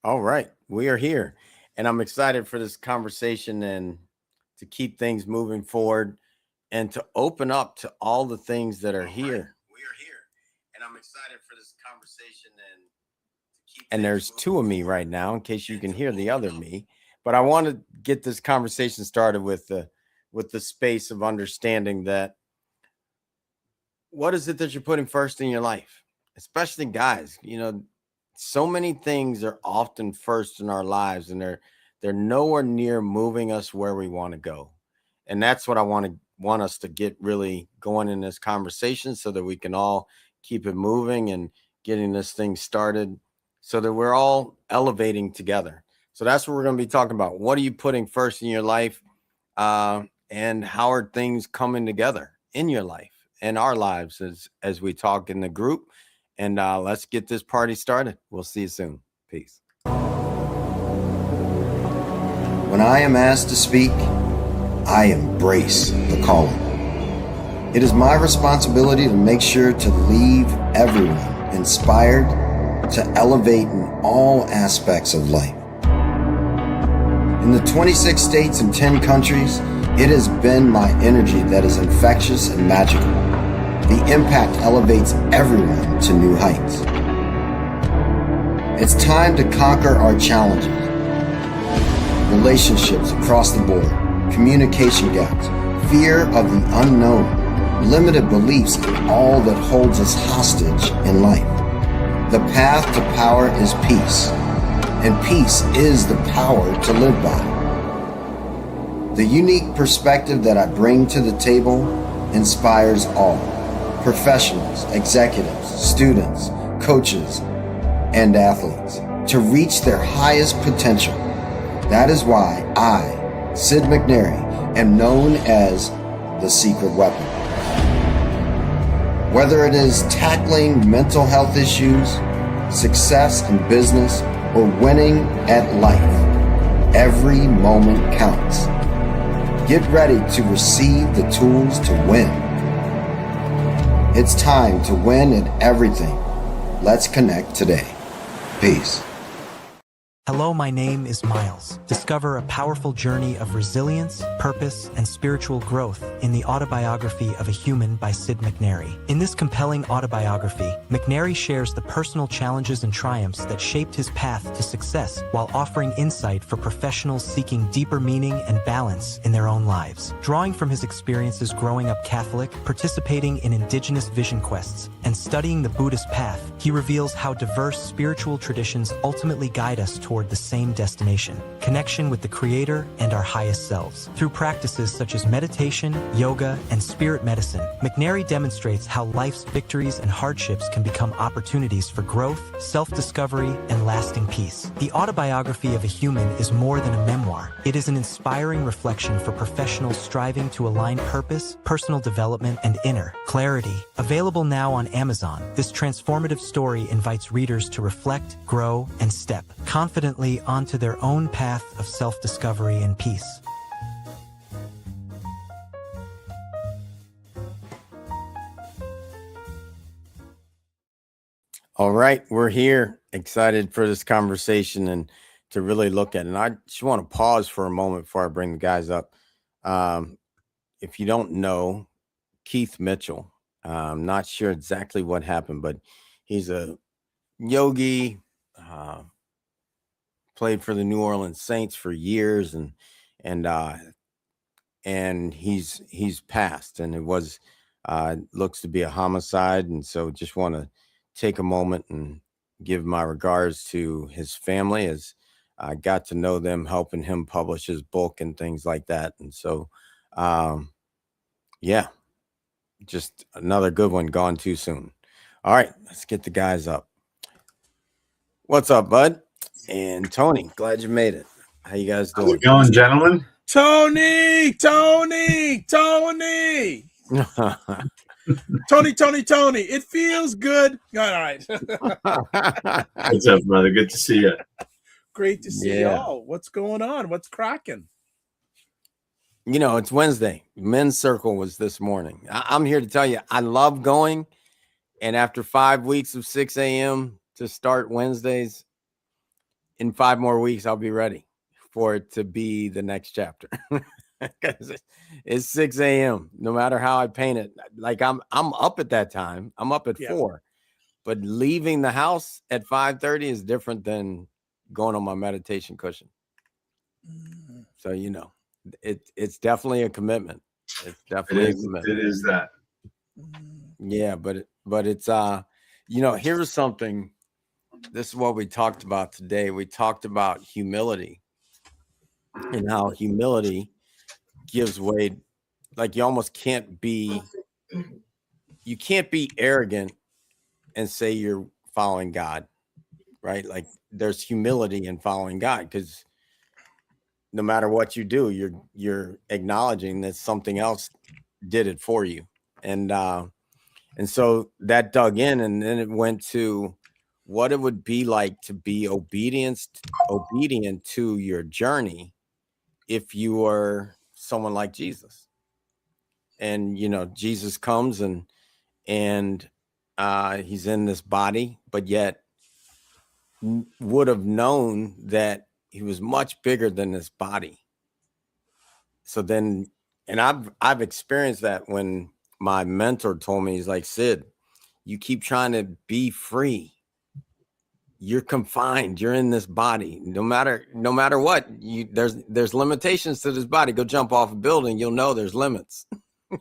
All right, we are here, and I'm excited for this conversation and to keep things moving forward and to open up to all the things that are here. We are here, and I'm excited for this conversation and there's two of me right now, in case you can hear the other me. But I want to get this conversation started with the space of understanding that what is it that you're putting first in your life, especially guys. So many things are often first in our lives, and they're nowhere near moving us where we want to go. And that's what I want us to get really going in this conversation, so that we can all keep it moving and getting this thing started, so that we're all elevating together. So that's what we're going to be talking about. What are you putting first in your life, and how are things coming together in your life and our lives as we talk in the group? And let's get this party started. We'll see you soon. Peace. When I am asked to speak, I embrace the calling. It is my responsibility to make sure to leave everyone inspired to elevate in all aspects of life. In the 26 states and 10 countries, it has been my energy that is infectious and magical. The impact elevates everyone to new heights. It's time to conquer our challenges. Relationships across the board, communication gaps, fear of the unknown, limited beliefs, and all that holds us hostage in life. The path to power is peace, and peace is the power to live by. The unique perspective that I bring to the table inspires all. Professionals, executives, students, coaches, and athletes to reach their highest potential. That is why I, Sid McNary, am known as the secret weapon. Whether it is tackling mental health issues, success in business, or winning at life, every moment counts. Get ready to receive the tools to win. It's time to win at everything. Let's connect today. Peace. Hello, my name is Miles. Discover a powerful journey of resilience, purpose, and spiritual growth in the autobiography of a human by Sid McNary. In this compelling autobiography, McNary shares the personal challenges and triumphs that shaped his path to success while offering insight for professionals seeking deeper meaning and balance in their own lives. Drawing from his experiences growing up Catholic, participating in indigenous vision quests, and studying the Buddhist path, he reveals how diverse spiritual traditions ultimately guide us toward the same destination: connection with the Creator and our highest selves. Through practices such as meditation, yoga, and spirit medicine, McNary demonstrates how life's victories and hardships can become opportunities for growth, self-discovery, and lasting peace. The autobiography of a human is more than a memoir. It is an inspiring reflection for professionals striving to align purpose, personal development, and inner clarity. Available now on Amazon, this transformative story invites readers to reflect, grow, and step confidently onto their own path of self-discovery and peace. All right, we're here, excited for this conversation and to really look at it. And I just want to pause for a moment before I bring the guys up. Um, if you don't know Keith Mitchell, I'm not sure exactly what happened, but he's a yogi, uh, played for the New Orleans Saints for years, and he's passed, and it was looks to be a homicide. And so just want to take a moment and give my regards to his family, as I got to know them helping him publish his book and things like that. And so um yeah, just another good one gone too soon. All right, let's get the guys up. What's up, bud? And Tony, glad you made it. How you guys How's it doing? going, gentlemen? Tony. It feels good. All right. What's up, brother? Good to see you. Great to see Yeah. y'all. What's going on? What's cracking? It's Wednesday. Men's Circle was this morning. I'm here to tell you, I love going. And after 5 weeks of 6 a.m. to start Wednesdays, in 5 more weeks, I'll be ready for it to be the next chapter. Because it's 6 a.m. No matter how I paint it, like I'm up at that time. I'm up at 4, but leaving the house at 5:30 is different than going on my meditation cushion. So it's definitely a commitment. It's definitely a commitment. It is that. Yeah, but it's here's something. This is what we talked about today. We talked about humility and how humility gives way. Like you almost can't be arrogant and say you're following God, right? Like there's humility in following God, because no matter what you do, you're acknowledging that something else did it for you. And so that dug in, and then it went to what it would be like to be obedient to your journey if you were someone like Jesus. And Jesus comes and he's in this body, but yet would have known that he was much bigger than this body. So then, and I've experienced that when my mentor told me, he's like, Sid, you keep trying to be free. You're confined. You're in this body. No matter what, there's limitations to this body. Go jump off a building. You'll know there's limits,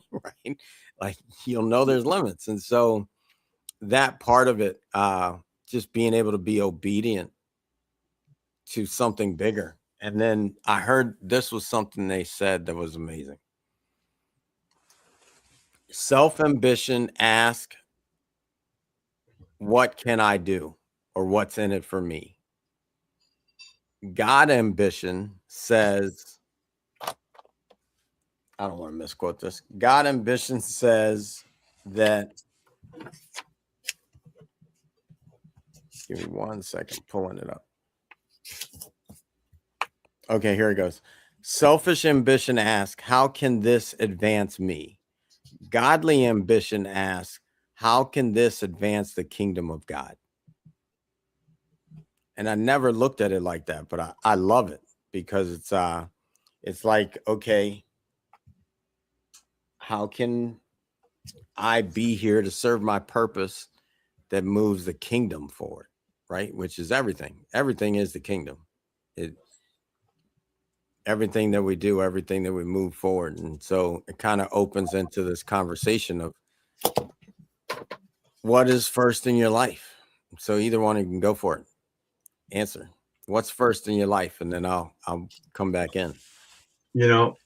right? Like you'll know there's limits. And so that part of it, just being able to be obedient to something bigger. And then I heard this was something they said that was amazing. Self-ambition ask, what can I do? Or what's in it for me? God ambition says, I don't want to misquote this. God ambition says that, give me 1 second, pulling it up. Okay, here it goes. Selfish ambition asks, how can this advance me? Godly ambition asks, how can this advance the kingdom of God? And I never looked at it like that, but I love it, because it's like, okay, how can I be here to serve my purpose that moves the kingdom forward, right? Which is everything. Everything is the kingdom. Everything that we do, everything that we move forward. And so it kind of opens into this conversation of what is first in your life. So either one, you can go for it. Answer. What's first in your life? And then I'll come back in.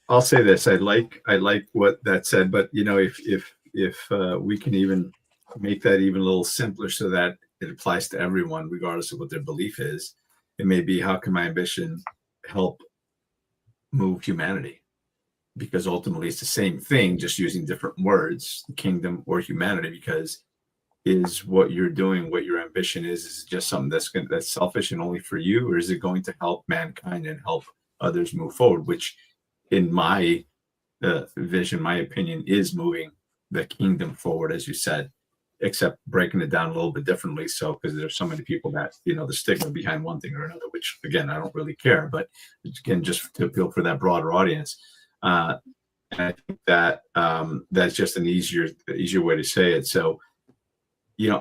I'll say this. I like what that said, but if we can even make that even a little simpler so that it applies to everyone, regardless of what their belief is, it may be, how can my ambition help move humanity? Because ultimately it's the same thing, just using different words, kingdom or humanity, because is what you're doing, what your ambition is just something that's selfish and only for you, or is it going to help mankind and help others move forward, which in my vision, my opinion, is moving the kingdom forward, as you said, except breaking it down a little bit differently. So, because there's so many people that, the stigma behind one thing or another, which again, I don't really care, but again, just to appeal for that broader audience. And I think that that's just an easier way to say it. So,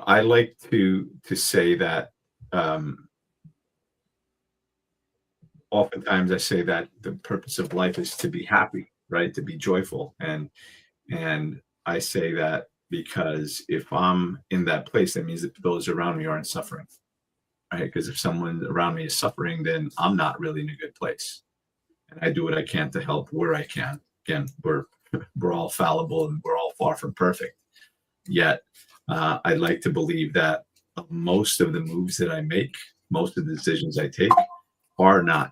I like to say that oftentimes I say that the purpose of life is to be happy, right? To be joyful. And I say that because if I'm in that place, that means that those around me aren't suffering, right? Because if someone around me is suffering, then I'm not really in a good place. And I do what I can to help where I can. Again, we're all fallible and we're all far from perfect. Yet, I'd like to believe that most of the moves that I make, most of the decisions I take, are not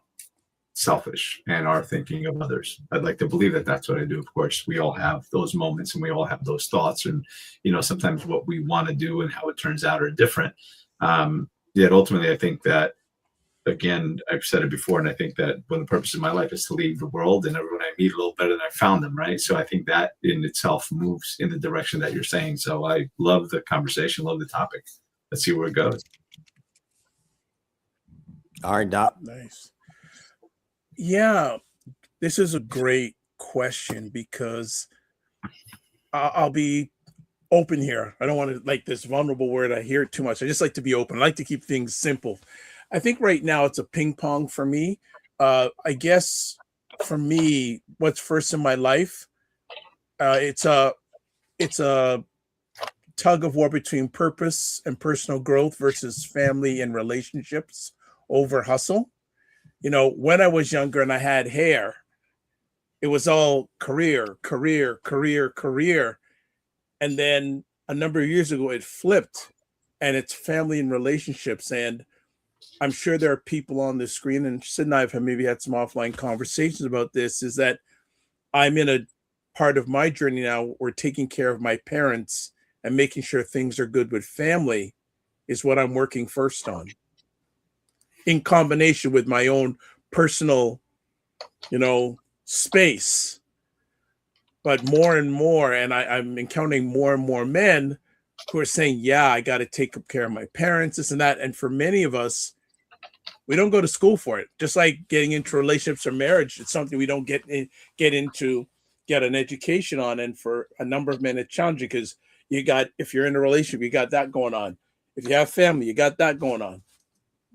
selfish and are thinking of others. I'd like to believe that that's what I do. Of course, we all have those moments and we all have those thoughts, and sometimes what we want to do and how it turns out are different. Yet ultimately, I think that, again, I've said it before, and I think that when the purpose of my life is to leave the world and everyone I meet a little better than I found them, right? So I think that in itself moves in the direction that you're saying. So I love the conversation, love the topic. Let's see where it goes. All right, Doc. Nice. Yeah, this is a great question because I'll be open here. I don't want to like this vulnerable word. I hear it too much. I just like to be open. I like to keep things simple. I think right now it's a ping pong for me. I guess for me, what's first in my life, it's a tug of war between purpose and personal growth versus family and relationships over hustle. When I was younger and I had hair, it was all career, career, career, career. And then a number of years ago, it flipped and it's family and relationships. And I'm sure there are people on the screen, and Sid and I have maybe had some offline conversations about this, is that I'm in a part of my journey now where taking care of my parents and making sure things are good with family is what I'm working first on, in combination with my own personal, space. But more and more, and I'm encountering more and more men who are saying, yeah, I got to take care of my parents, this and that. And for many of us, we don't go to school for it. Just like getting into relationships or marriage, it's something we don't get an education on. And for a number of men, it's challenging because if you're in a relationship, you got that going on. If you have family, you got that going on.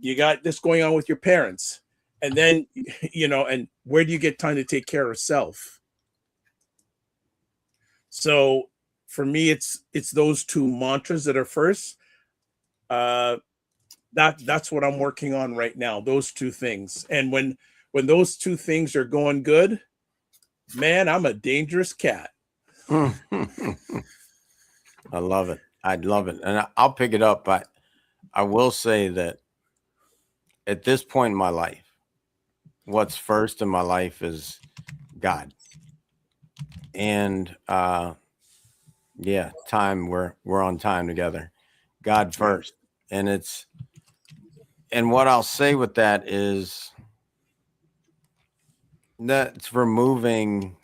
You got this going on with your parents. And then, and where do you get time to take care of self? So for me, it's those two mantras that are first. That's what I'm working on right now. Those two things. And when those two things are going good, man, I'm a dangerous cat. I love it. I'd love it. And I'll pick it up. But I will say that at this point in my life, what's first in my life is God. And time, we're on time together. God first. And what I'll say with that is that's removing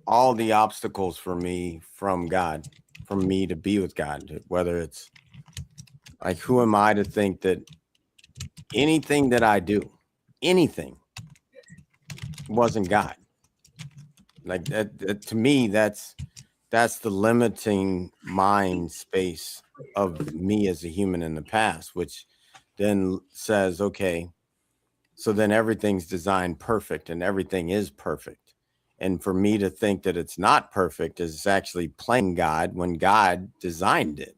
all the obstacles for me from God, for me to be with God, whether it's like, who am I to think that anything that I do, anything wasn't God? Like that to me, that's the limiting mind space of me as a human in the past, which then says, okay, so then everything's designed perfect and everything is perfect. And for me to think that it's not perfect is actually playing God when God designed it.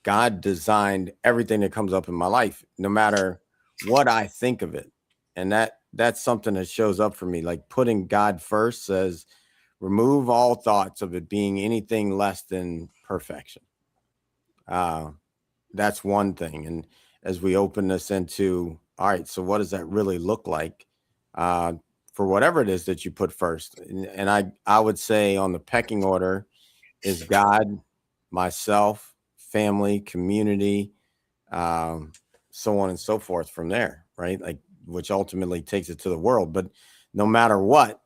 God designed everything that comes up in my life, no matter what I think of it. And that's something that shows up for me. Like putting God first says, remove all thoughts of it being anything less than perfection. That's one thing. And as we open this into, all right, so what does that really look like for whatever it is that you put first? And I would say on the pecking order is God, myself, family, community, so on and so forth from there, right? Like, which ultimately takes it to the world. But no matter what,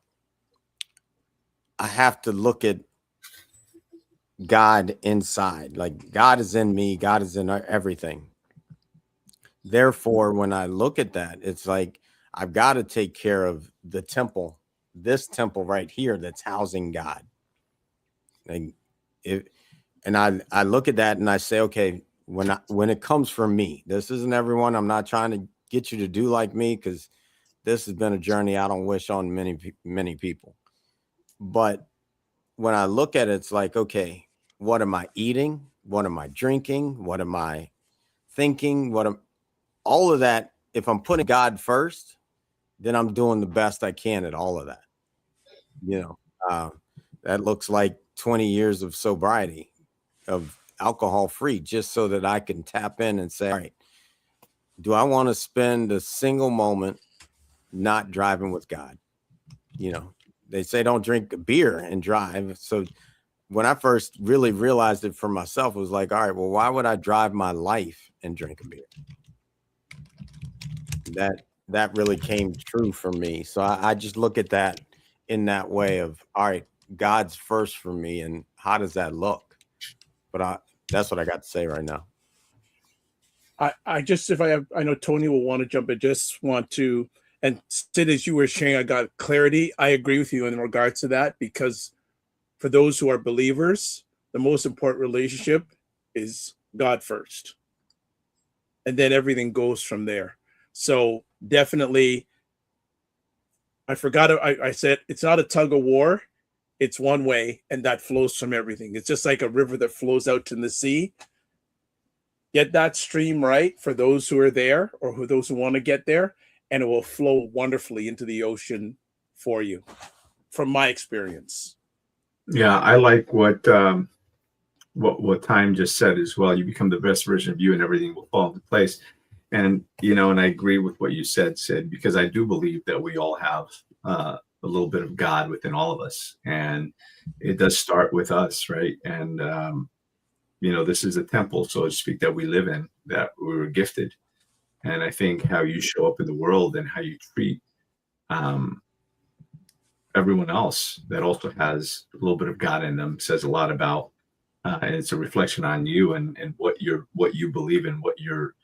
I have to look at God inside. Like, God is in me, God is in everything. Therefore, when I look at that, it's like I've got to take care of the temple, this temple right here that's housing God. And I look at that and I say, okay, when it comes from me, this isn't everyone. I'm not trying to get you to do like me, because this has been a journey I don't wish on many people. But when I look at it, it's like, okay, what am I eating? What am I drinking? What am I thinking? All of that? If I'm putting God first, then I'm doing the best I can at all of that. That looks like 20 years of sobriety, of alcohol free, just so that I can tap in and say, all right, do I want to spend a single moment not driving with God? They say don't drink beer and drive. So when I first really realized it for myself, it was like, all right, well, why would I drive my life and drink a beer? That really came true for me. So I just look at that in that way of, all right, God's first for me, and how does that look? But that's what I got to say right now. I just, if I have, I know Tony will want to jump in, just want to, and Sid, as you were sharing, I got clarity. I agree with you in regards to that, because for those who are believers, the most important relationship is God first. And then everything goes from there. So definitely, I forgot, I said it's not a tug of war. It's one way, and that flows from everything. It's just like a river that flows out to the sea. Get that stream right for those who are there, or who those who want to get there, and it will flow wonderfully into the ocean for you, from my experience. Yeah, I like what Time just said as well. You become the best version of you, and everything will fall into place. And and I agree with what you said, Sid, because I do believe that we all have a little bit of God within all of us, and it does start with us, right? And this is a temple, so to speak, that we live in, that we were gifted. And I think how you show up in the world and how you treat um, everyone else that also has a little bit of God in them says a lot about, and it's a reflection on you and what you believe in, what your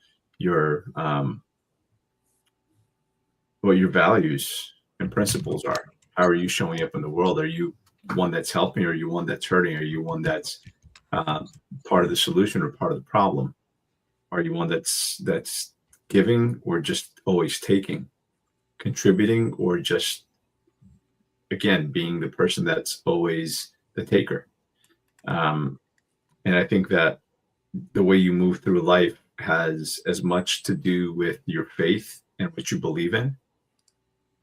values and principles are. How are you showing up in the world? Are you one that's helping, or are you one that's hurting? Are you one that's part of the solution or part of the problem? Are you one that's giving, or just always taking, contributing, or just, again, being the person that's always the taker? And I think that the way you move through life has as much to do with your faith and what you believe in,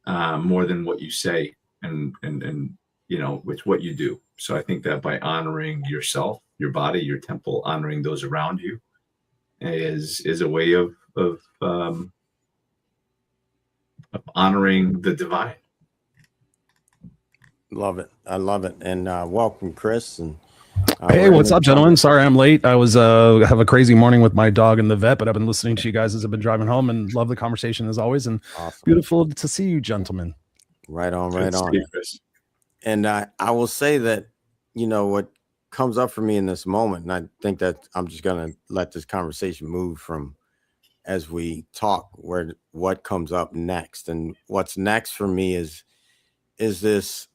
more than what you say and with what you do. So I think that by honoring yourself, your body, your temple, honoring those around you is a way of honoring the divine. Love it. I love it. And welcome, Chris. And hey, what's up, gentlemen? Sorry I'm late. I was have a crazy morning with my dog in the vet, but I've been listening to you guys as I've been driving home, and love the conversation as always. And awesome. Beautiful to see you, gentlemen. Right on, right on. And I will say that, what comes up for me in this moment, and I think that I'm just going to let this conversation move from as we talk, what comes up next. And what's next for me is this,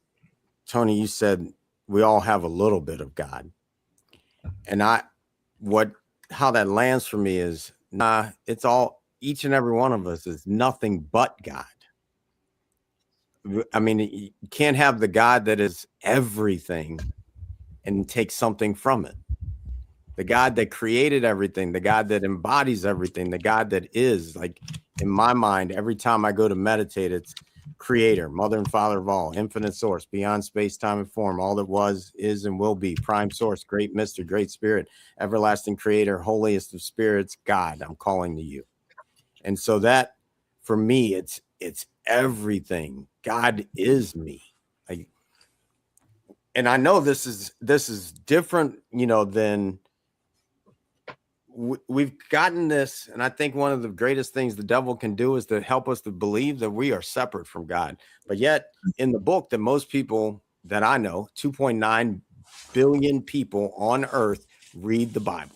Tony, you said we all have a little bit of God. And how that lands for me is, it's all, each and every one of us is nothing but God. I mean, you can't have the God that is everything and take something from it. The God that created everything, the God that embodies everything, the God that is, like, in my mind, every time I go to meditate, it's creator, mother and father of all, infinite source, beyond space, time, and form, all that was, is, and will be, prime source, great mystery, great spirit, everlasting creator, holiest of spirits, God, I'm calling to you. And so that, for me, it's everything. God is me. And I know this is different, than we've gotten this. And I think one of the greatest things the devil can do is to help us to believe that we are separate from God. But yet in the book that most people that I know, 2.9 billion people on earth read the Bible,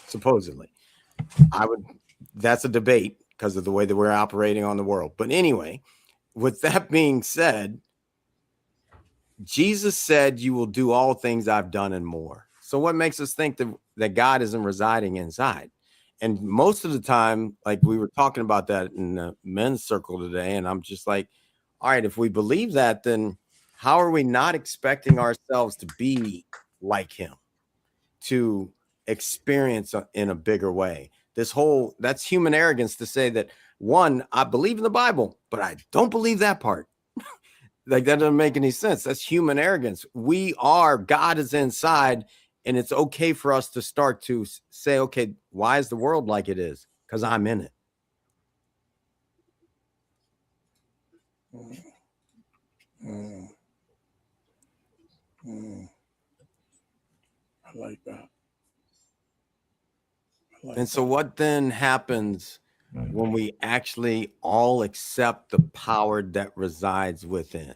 supposedly. That's a debate because of the way that we're operating on the world. But anyway, with that being said, Jesus said, you will do all things I've done and more. So what makes us think that God isn't residing inside? And most of the time, like we were talking about that in the men's circle today, and I'm just like, all right, if we believe that, then how are we not expecting ourselves to be like him, to experience in a bigger way? That's human arrogance to say that, one, I believe in the Bible, but I don't believe that part. Like, that doesn't make any sense. That's human arrogance. God is inside, and it's okay for us to start to say, okay, why is the world like it is? Because I'm in it. I like that. And so what then happens when we actually all accept the power that resides within?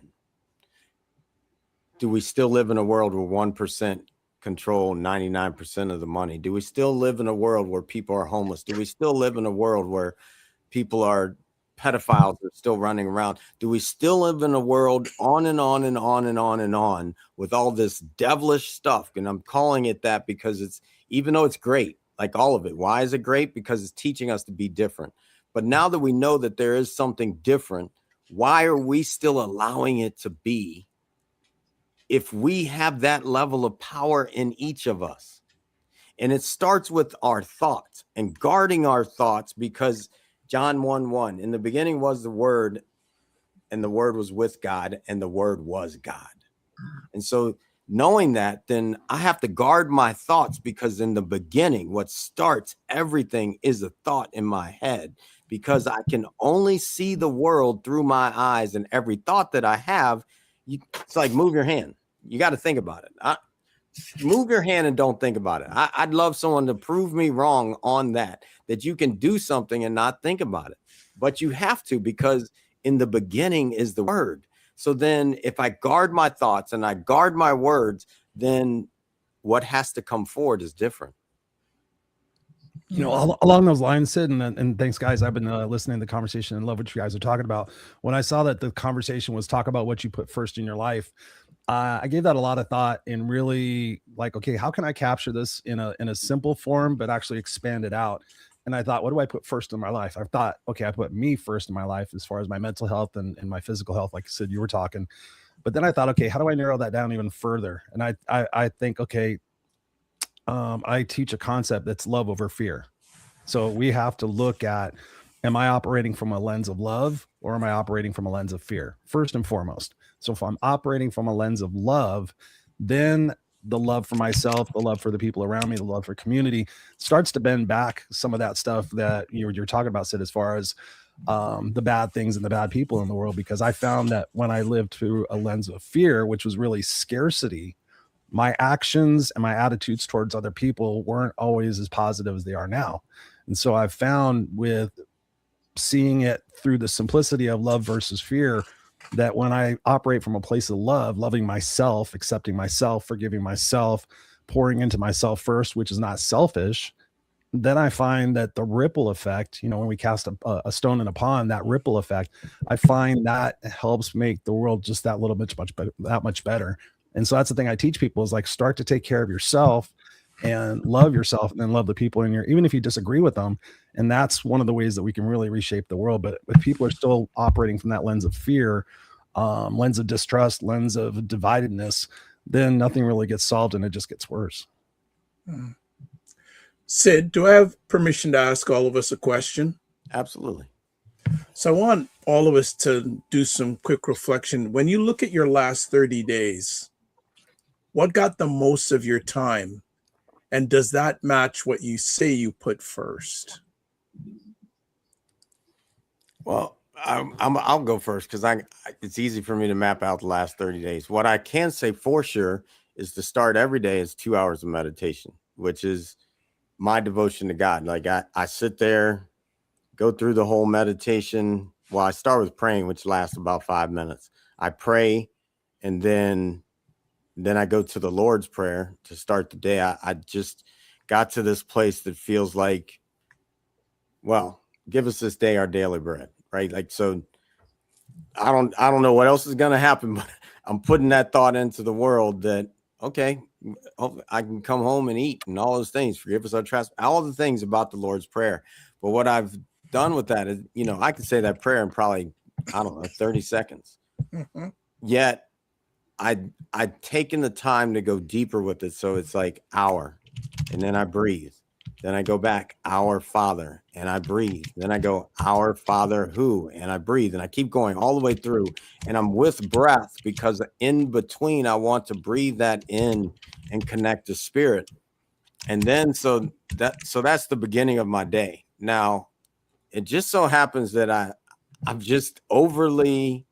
Do we still live in a world where 1% control 99% of the money? Do we still live in a world where people are homeless? Do we still live in a world where people are pedophiles are still running around? Do we still live in a world on and on and on and on and on with all this devilish stuff? And I'm calling it that because it's, even though it's great, like all of it. Why is it great? Because it's teaching us to be different. But now that we know that there is something different, why are we still allowing it to be if we have that level of power in each of us? And it starts with our thoughts and guarding our thoughts, because John 1:1, in the beginning was the Word, and the Word was with God, and the Word was God. And so knowing that, then I have to guard my thoughts, because in the beginning, what starts everything is a thought in my head, because I can only see the world through my eyes, and every thought that I have, it's like move your hand. You got to think about it. Move your hand and don't think about it. I'd love someone to prove me wrong on that you can do something and not think about it. But you have to, because in the beginning is the Word. So then if I guard my thoughts and I guard my words, then what has to come forward is different. You know, along those lines, Sid, and thanks, guys. I've been listening to the conversation and love what you guys are talking about. When I saw that the conversation was talk about what you put first in your life, I gave that a lot of thought and really like, okay, how can I capture this in a simple form, but actually expand it out? And I thought, what do I put first in my life? I thought, okay, I put me first in my life as far as my mental health and my physical health, like you said, you were talking. But then I thought, okay, how do I narrow that down even further? And I think, okay, I teach a concept that's love over fear. So we have to look at, am I operating from a lens of love, or am I operating from a lens of fear, first and foremost? So if I'm operating from a lens of love, then the love for myself, the love for the people around me, the love for community starts to bend back some of that stuff that you're talking about, Sid, as far as the bad things and the bad people in the world. Because I found that when I lived through a lens of fear, which was really scarcity, my actions and my attitudes towards other people weren't always as positive as they are now. And so I've found, with seeing it through the simplicity of love versus fear, that when I operate from a place of love, loving myself, accepting myself, forgiving myself, pouring into myself first, which is not selfish, then I find that the ripple effect, when we cast a stone in a pond, that ripple effect, I find that helps make the world just that little bit that much better. And so that's the thing I teach people, is like, start to take care of yourself and love yourself, and then love the people in your, even if you disagree with them. And that's one of the ways that we can really reshape the world. But if people are still operating from that lens of fear, lens of distrust, lens of dividedness, then nothing really gets solved, and it just gets worse. Sid, do I have permission to ask all of us a question? Absolutely. So I want all of us to do some quick reflection. When you look at your last 30 days, what got the most of your time? And does that match what you say you put first? Well, I'll go first, because it's easy for me to map out the last 30 days. What I can say for sure is to start every day is 2 hours of meditation, which is my devotion to God. Like I sit there, go through the whole meditation. Well, I start with praying, which lasts about 5 minutes. I pray, and then I go to the Lord's Prayer to start the day. I just got to this place that feels like, well, give us this day our daily bread, right? Like, so I don't know what else is going to happen, but I'm putting that thought into the world that, okay, I can come home and eat and all those things. Forgive us our trespasses, all the things about the Lord's Prayer. But what I've done with that is, I can say that prayer in probably, 30 seconds. Mm-hmm. Yet I'd taken the time to go deeper with it. So it's like hour, and then I breathe. Then I go back, our Father, and I breathe. Then I go, our Father who, and I breathe. And I keep going all the way through. And I'm with breath, because in between, I want to breathe that in and connect to spirit. And then, so that's the beginning of my day. Now, it just so happens that I'm just overly,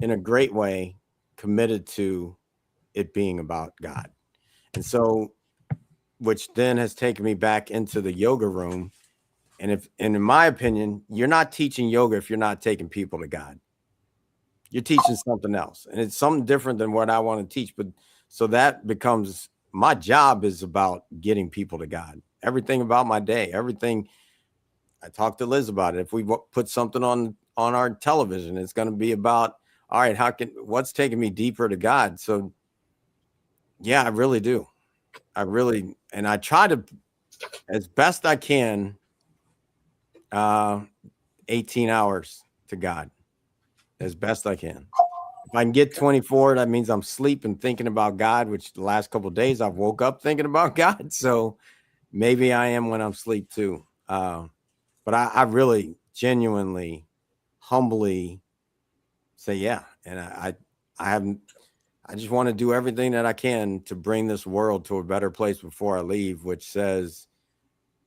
in a great way, committed to it being about God. And so, which then has taken me back into the yoga room. And in my opinion, you're not teaching yoga if you're not taking people to God. You're teaching something else, and it's something different than what I want to teach. But so that becomes my job is about getting people to God. Everything about my day, everything. I talked to Liz about it. If we put something on our television, it's going to be about, all right, what's taking me deeper to God? So yeah, I really do. And I try to, as best I can, 18 hours to God, as best I can. If I can get 24, that means I'm sleeping thinking about God, which the last couple of days I've woke up thinking about God. So maybe I am when I'm asleep too. But I really genuinely, humbly say, yeah. And I just want to do everything that I can to bring this world to a better place before I leave, which says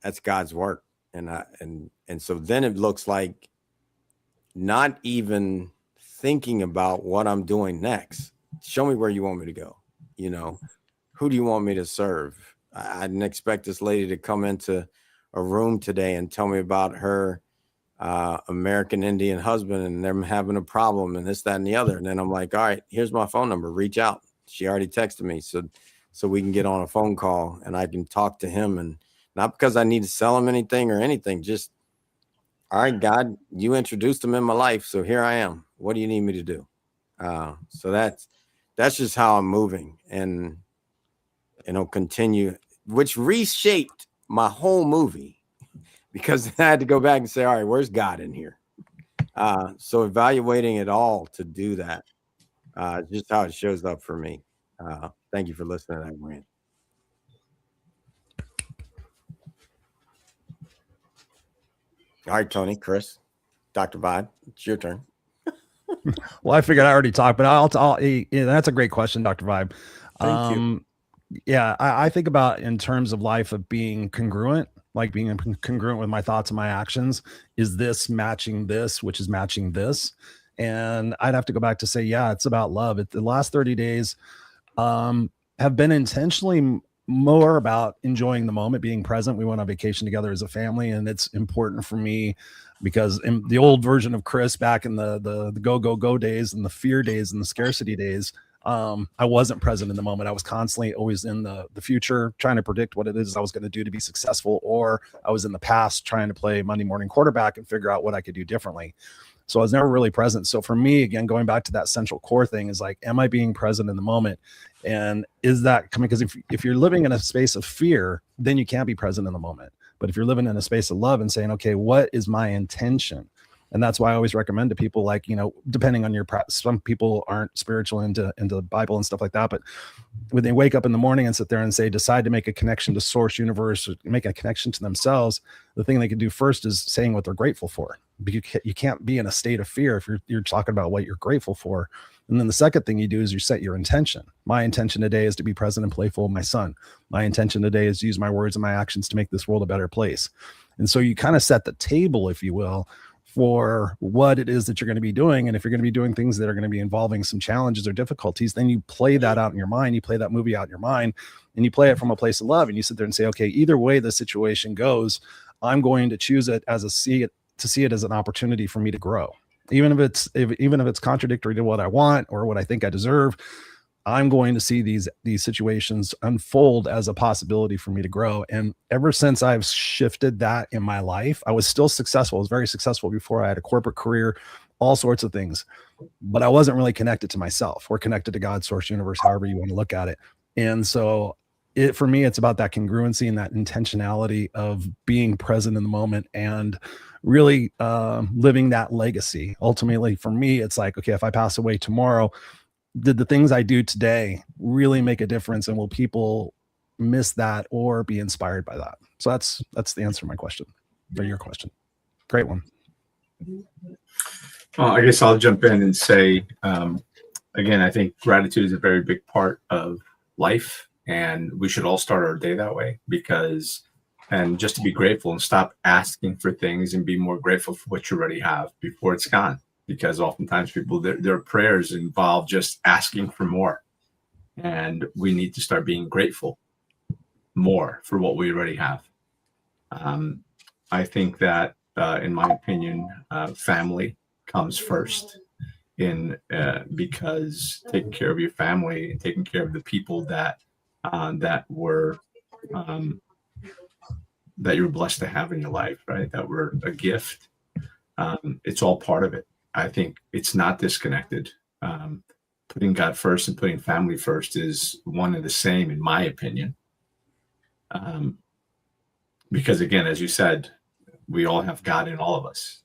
that's God's work. And so then it looks like not even thinking about what I'm doing next. Show me where you want me to go. Who do you want me to serve? I didn't expect this lady to come into a room today and tell me about her American Indian husband and them having a problem and this, that, and the other. And then I'm like, all right, here's my phone number. Reach out. She already texted me. So we can get on a phone call and I can talk to him, and not because I need to sell him anything or anything. Just, all right, God, you introduced him in my life. So here I am. What do you need me to do? So that's just how I'm moving, and it'll continue, which reshaped my whole movie, because I had to go back and say, all right, where's God in here? So evaluating it all to do that, just how it shows up for me. Thank you for listening to that rant. All right, Tony, Chris, Dr. Vibe, it's your turn. Well, I figured I already talked, but that's a great question, Dr. Vibe. Thank you. Yeah, I think about in terms of life of being congruent, like being congruent with my thoughts and my actions. Is this matching this, which is matching this? And I'd have to go back to say, yeah, it's about love. The last 30 days have been intentionally more about enjoying the moment, being present. We went on vacation together as a family, and it's important for me because in the old version of Chris back in the go days and the fear days and the scarcity days, I wasn't present in the moment. I was constantly always in the future, trying to predict what it is I was going to do to be successful, or I was in the past trying to play Monday morning quarterback and figure out what I could do differently. So I was never really present. So for me, again, going back to that central core thing is like, am I being present in the moment? And is that coming? Because if you're living in a space of fear, then you can't be present in the moment. But if you're living in a space of love and saying, okay, what is my intention? And that's why I always recommend to people, like, depending on your practice, some people aren't spiritual into the Bible and stuff like that. But when they wake up in the morning and sit there and say, decide to make a connection to source, universe, or make a connection to themselves, the thing they can do first is saying what they're grateful for. You can't be in a state of fear if you're talking about what you're grateful for. And then the second thing you do is you set your intention. My intention today is to be present and playful with my son. My intention today is to use my words and my actions to make this world a better place. And so you kind of set the table, if you will, for what it is that you're going to be doing. And if you're going to be doing things that are going to be involving some challenges or difficulties, then you play that out in your mind. You play that movie out in your mind, and you play it from a place of love. And you sit there and say, okay, either way the situation goes, I'm going to choose it as see it as an opportunity for me to grow. Even if it's contradictory to what I want or what I think I deserve, I'm going to see these situations unfold as a possibility for me to grow. And ever since I've shifted that in my life, I was still successful. I was very successful before. I had a corporate career, all sorts of things, but I wasn't really connected to myself or connected to God, source, universe, however you want to look at it. And so for me, it's about that congruency and that intentionality of being present in the moment and really living that legacy. Ultimately, for me, it's like, okay, if I pass away tomorrow, did the things I do today really make a difference? And will people miss that or be inspired by that? So that's the answer to my question, or your question. Great one. Well, I guess I'll jump in and say, again, I think gratitude is a very big part of life, and we should all start our day that way, and just to be grateful and stop asking for things and be more grateful for what you already have before it's gone. Because oftentimes people, their prayers involve just asking for more. And we need to start being grateful more for what we already have. I think that, in my opinion, family comes first because taking care of your family and taking care of the people that that were that you're blessed to have in your life, right? That were a gift. It's all part of it. I think it's not disconnected. Putting God first and putting family first is one and the same, in my opinion. Because again, as you said, we all have God in all of us.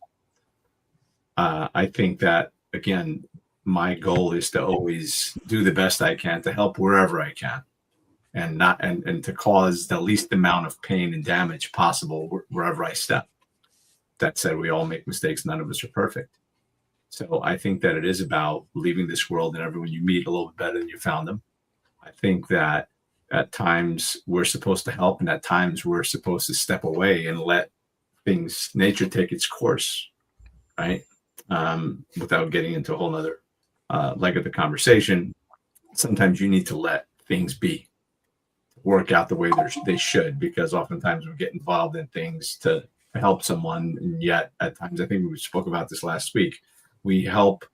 I think that, again, my goal is to always do the best I can to help wherever I can, and not and to cause the least amount of pain and damage possible wherever I step. That said, we all make mistakes. None of us are perfect. So I think that it is about leaving this world and everyone you meet a little bit better than you found them. I think that at times we're supposed to help, and at times we're supposed to step away and let nature take its course, right? Without getting into a whole nother leg of the conversation. Sometimes you need to let things be, work out the way they should, because oftentimes we get involved in things to help someone, and yet at times, I think we spoke about this last week, we help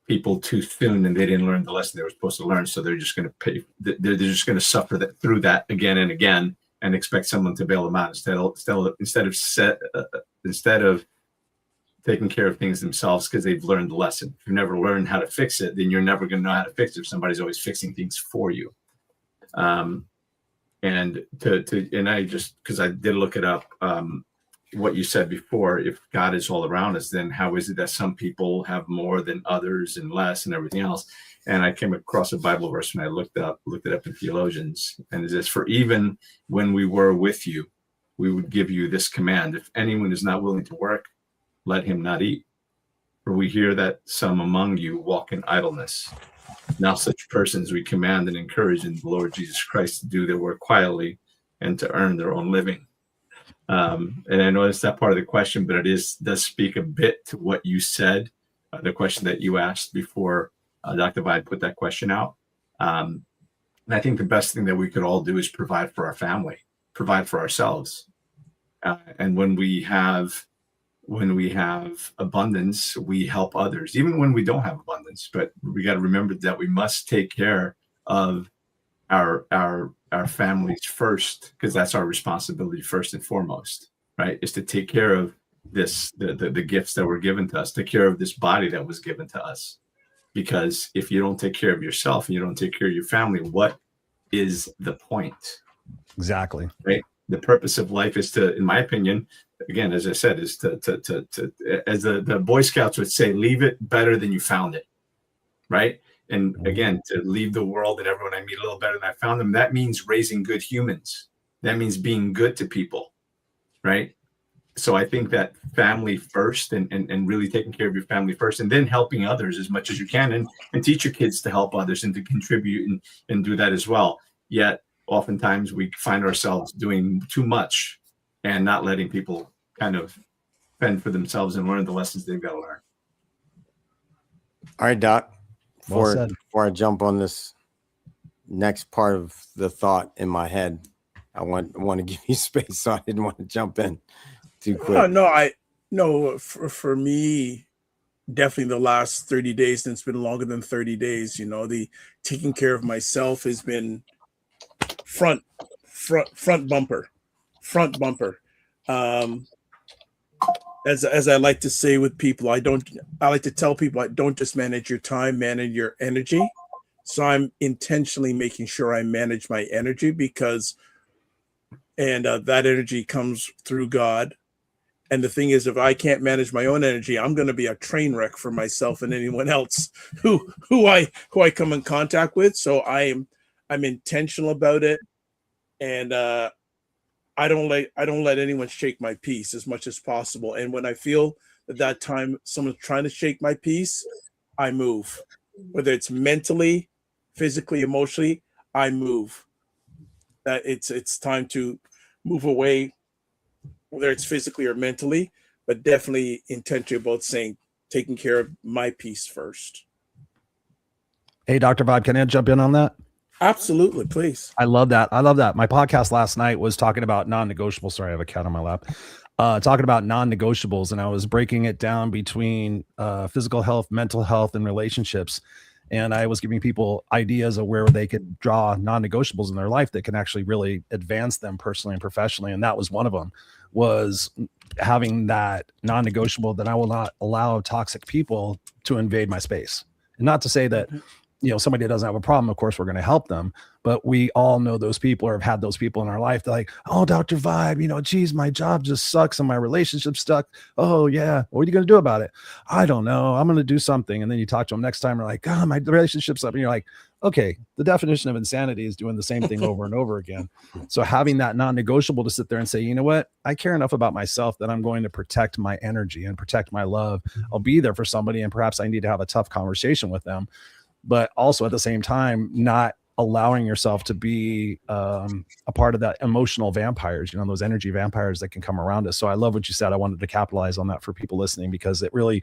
people too soon and they didn't learn the lesson they were supposed to learn, so they're just going to pay. They're just going to suffer through that again and again, and expect someone to bail them out instead of taking care of things themselves, because they've learned the lesson. If you never learn how to fix it, then you're never going to know how to fix it if somebody's always fixing things for you. And I just, because I did look it up, what you said before, if God is all around us, then how is it that some people have more than others and less and everything else? And I came across a Bible verse and I looked it up in theologians, and it says, "For even when we were with you, we would give you this command: if anyone is not willing to work, let him not eat. For we hear that some among you walk in idleness. Now such persons we command and encourage in the Lord Jesus Christ to do their work quietly and to earn their own living." And I know that's not part of the question, but it does speak a bit to what you said, the question that you asked before Dr. Vide put that question out. And I think the best thing that we could all do is provide for our family, provide for ourselves. And when we have abundance, we help others, even when we don't have abundance. But we got to remember that we must take care of our families first, because that's our responsibility first and foremost, right? Is to take care of the gifts that were given to us, take care of this body that was given to us. Because if you don't take care of yourself and you don't take care of your family, what is the point? Exactly. Right. The purpose of life is to, in my opinion, again, as I said, is to as the Boy Scouts would say, leave it better than you found it. Right. And again, to leave the world and everyone I meet a little better than I found them, that means raising good humans. That means being good to people. Right. So I think that family first, and really taking care of your family first, and then helping others as much as you can, and teach your kids to help others and to contribute and do that as well. Yet oftentimes we find ourselves doing too much and not letting people kind of fend for themselves and learn the lessons they've got to learn. All right, Doc. Well Before I jump on this next part of the thought in my head, I want to give you space, so I didn't want to jump in too quick. For me, definitely the last 30 days, and it's been longer than 30 days, the taking care of myself has been front bumper. As I like to say with people, I like to tell people, I don't just manage your time, manage your energy. So I'm intentionally making sure I manage my energy, because that energy comes through God. And the thing is, if I can't manage my own energy, I'm going to be a train wreck for myself and anyone else who I come in contact with. So I'm intentional about it, and I don't let anyone shake my peace as much as possible. And when I feel that time someone's trying to shake my peace, I move. Whether it's mentally, physically, emotionally, I move. That it's time to move away, whether it's physically or mentally, but definitely intentionally about taking care of my peace first. Hey, Dr. Vibe, can I jump in on that? Absolutely, please. I love that. My podcast last night was talking about non-negotiables. Sorry, I have a cat on my lap. Talking about non-negotiables, and I was breaking it down between physical health, mental health, and relationships. And I was giving people ideas of where they could draw non-negotiables in their life that can actually really advance them personally and professionally. And that was one of them, was having that non-negotiable that I will not allow toxic people to invade my space. And not to say that, somebody that doesn't have a problem, of course, we're going to help them. But we all know those people or have had those people in our life. They're like, oh, Dr. Vibe, geez, my job just sucks and my relationship's stuck. Oh, yeah. What are you going to do about it? I don't know. I'm going to do something. And then you talk to them next time. They're like, oh, my relationship's up. And you're like, okay, the definition of insanity is doing the same thing over and over again. So having that non-negotiable to sit there and say, you know what? I care enough about myself that I'm going to protect my energy and protect my love. I'll be there for somebody, and perhaps I need to have a tough conversation with them. But also at the same time, not allowing yourself to be a part of that emotional vampires, those energy vampires that can come around us. So I love what you said. I wanted to capitalize on that for people listening, because it really,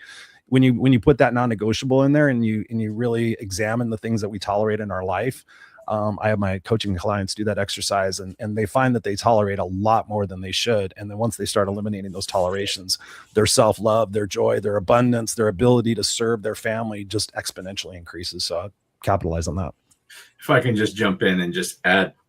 when you put that non-negotiable in there and you really examine the things that we tolerate in our life. I have my coaching clients do that exercise, and they find that they tolerate a lot more than they should. And then once they start eliminating those tolerations, their self-love, their joy, their abundance, their ability to serve their family just exponentially increases. So I'll capitalize on that. If I can just jump in and just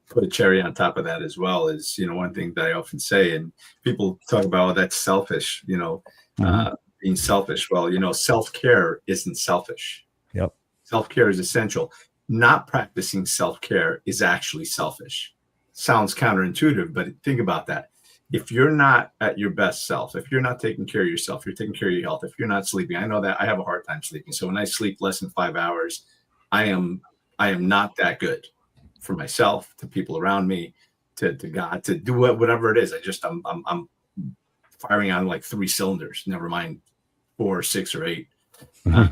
put a cherry on top of that as well, is, one thing that I often say, and people talk about, oh, that's selfish, being selfish. Well, self-care isn't selfish. Yep. Self-care is essential. Not practicing self-care is actually selfish. Sounds counterintuitive, but think about that. If you're not at your best self, if you're not taking care of yourself, you're taking care of your health, if you're not sleeping, I know that I have a hard time sleeping. So when I sleep less than 5 hours, I am not that good for myself, to people around me, to God, to do whatever it is. I'm firing on like 3 cylinders, never mind 4 or 6 or 8.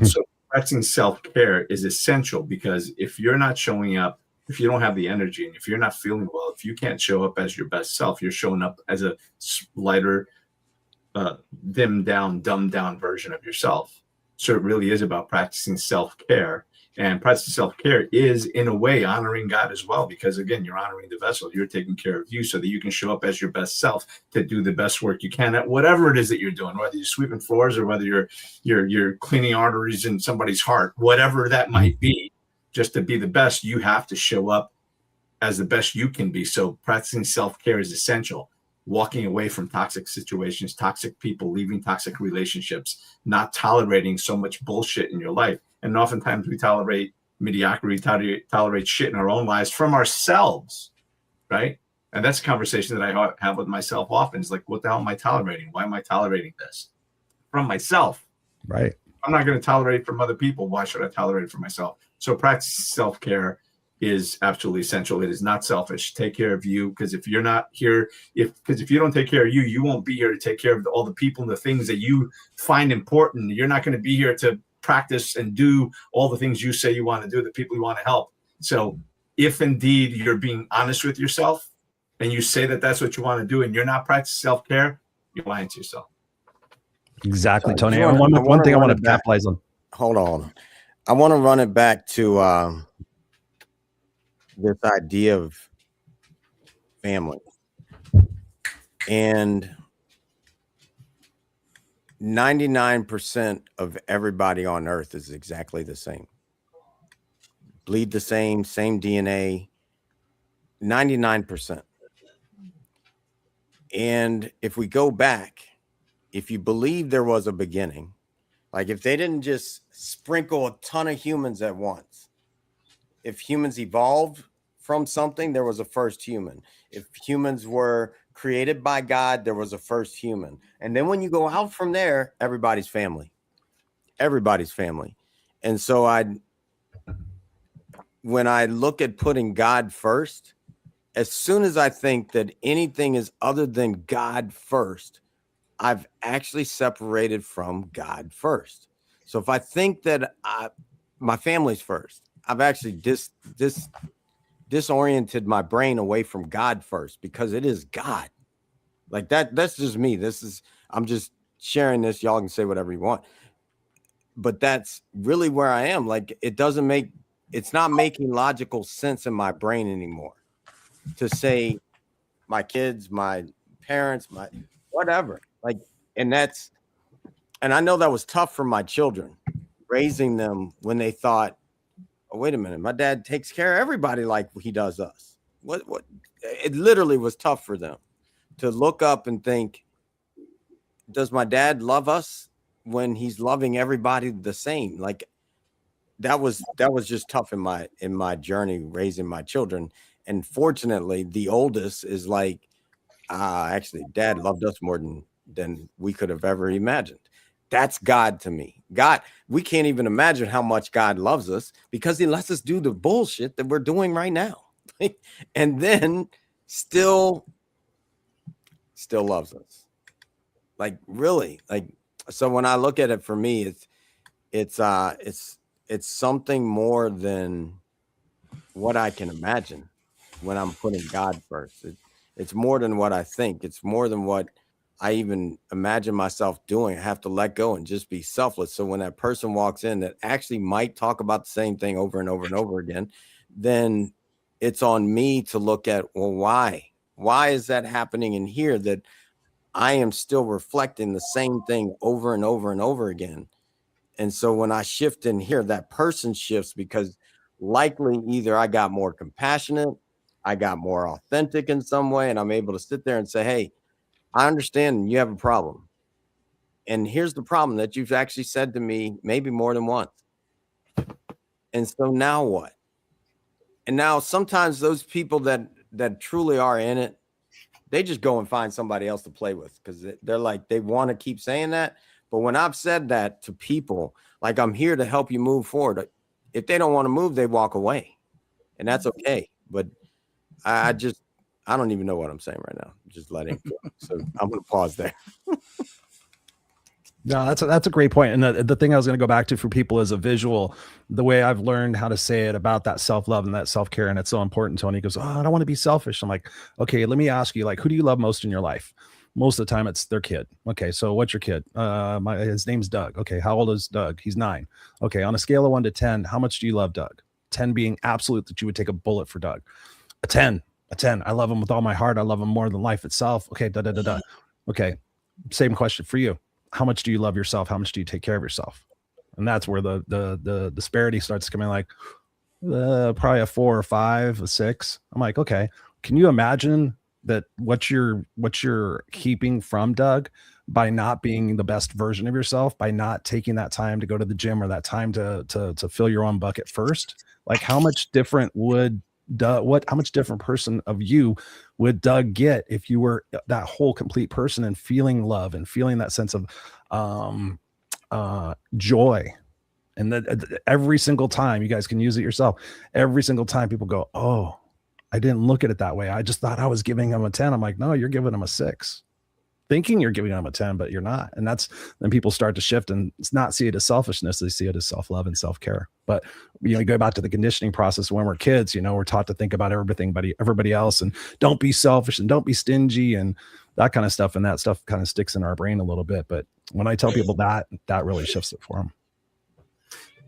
So practicing self-care is essential, because if you're not showing up, if you don't have the energy, and if you're not feeling well, if you can't show up as your best self, you're showing up as a lighter, dumbed down version of yourself. So it really is about practicing self-care. And practicing self-care is, in a way, honoring God as well, because again, you're honoring the vessel. You're taking care of you so that you can show up as your best self to do the best work you can at whatever it is that you're doing, whether you're sweeping floors or whether you're cleaning arteries in somebody's heart, whatever that might be. Just to be the best, you have to show up as the best you can be. So practicing self-care is essential. Walking away from toxic situations, toxic people, leaving toxic relationships, not tolerating so much bullshit in your life. And oftentimes we tolerate mediocrity, tolerate shit in our own lives from ourselves, right? And that's a conversation that I have with myself often. It's like, what the hell am I tolerating? Why am I tolerating this? From myself. Right. I'm not going to tolerate it from other people. Why should I tolerate it for myself? So practice self-care is absolutely essential. It is not selfish. Take care of you, because if you're not here, if you don't take care of you, you won't be here to take care of all the people and the things that you find important. You're not going to be here to practice and do all the things you say you want to do, the people you want to help. So if indeed you're being honest with yourself and you say that that's what you want to do and you're not practicing self-care, you're lying to yourself. Exactly, So Tony. I One thing I want to back. capitalize on. Hold on. I want to run it back to this idea of family. And 99% of everybody on earth is exactly the same. Bleed the same DNA. 99%. And if we go back, if you believe there was a beginning, like if they didn't just sprinkle a ton of humans at once, if humans evolved from something, there was a first human. If humans were created by God, there was a first human. And then when you go out from there, everybody's family. Everybody's family. And so when I look at putting God first, as soon as I think that anything is other than God first, I've actually separated from God first. So if I think that my family's first, I've actually disoriented my brain away from God first, because it is God. Like that's just me. I'm just sharing this. Y'all can say whatever you want. But that's really where I am. Like it's not making logical sense in my brain anymore to say my kids, my parents, my whatever. Like, and I know that was tough for my children, raising them when they thought oh, wait a minute, my dad takes care of everybody like he does us. What it literally was tough for them to look up and think, does my dad love us when he's loving everybody the same? Like that was just tough in my journey raising my children. And fortunately, the oldest is like, actually, dad loved us more than we could have ever imagined. That's God to me. God, we can't even imagine how much God loves us because he lets us do the bullshit that we're doing right now. And then still loves us. Like really, like, so when I look at it, for me, it's something more than what I can imagine when I'm putting God first. It's more than what I think. It's more than what I even imagine myself doing. I have to let go and just be selfless. So when that person walks in that actually might talk about the same thing over and over and over again, then it's on me to look at, well, why? Why is that happening in here that I am still reflecting the same thing over and over and over again? And so when I shift in here, that person shifts because likely either I got more compassionate, I got more authentic in some way, and I'm able to sit there and say, hey, I understand you have a problem. And here's the problem that you've actually said to me maybe more than once. And so now what? And now sometimes those people that truly are in it, they just go and find somebody else to play with because they're like, they want to keep saying that. But when I've said that to people, like, I'm here to help you move forward. If they don't want to move, they walk away. And that's okay. But I don't even know what I'm saying right now. I'm just letting it go. So I'm going to pause there. No, that's a great point. And the thing I was going to go back to for people is a visual, the way I've learned how to say it about that self-love and that self-care. And it's so important. Tony goes, oh, I don't want to be selfish. I'm like, okay, let me ask you, like, who do you love most in your life? Most of the time it's their kid. Okay. So what's your kid? His name's Doug. Okay. How old is Doug? He's 9. Okay. On a scale of 1 to 10, how much do you love Doug? 10 being absolute that you would take a bullet for Doug. A 10. I love him with all my heart. I love him more than life itself. Okay. Okay. Same question for you. How much do you love yourself? How much do you take care of yourself? And that's where the disparity starts coming, like probably a 4 or 5, a 6. I'm like, okay, can you imagine that what you're keeping from Doug by not being the best version of yourself, by not taking that time to go to the gym or that time to fill your own bucket first? Like, how much different would how much different person of you would Doug get if you were that whole complete person and feeling love and feeling that sense of joy? And that every single time, you guys can use it yourself. Every single time people go, oh, I didn't look at it that way. I just thought I was giving him a 10. I'm like, no, you're giving him a 6. Thinking you're giving them a 10, but you're not. And that's then people start to shift and it's not see it as selfishness. They see it as self-love and self-care. But you go back to the conditioning process when we're kids, we're taught to think about everybody else and don't be selfish and don't be stingy and that kind of stuff. And that stuff kind of sticks in our brain a little bit. But when I tell people that really shifts it for them.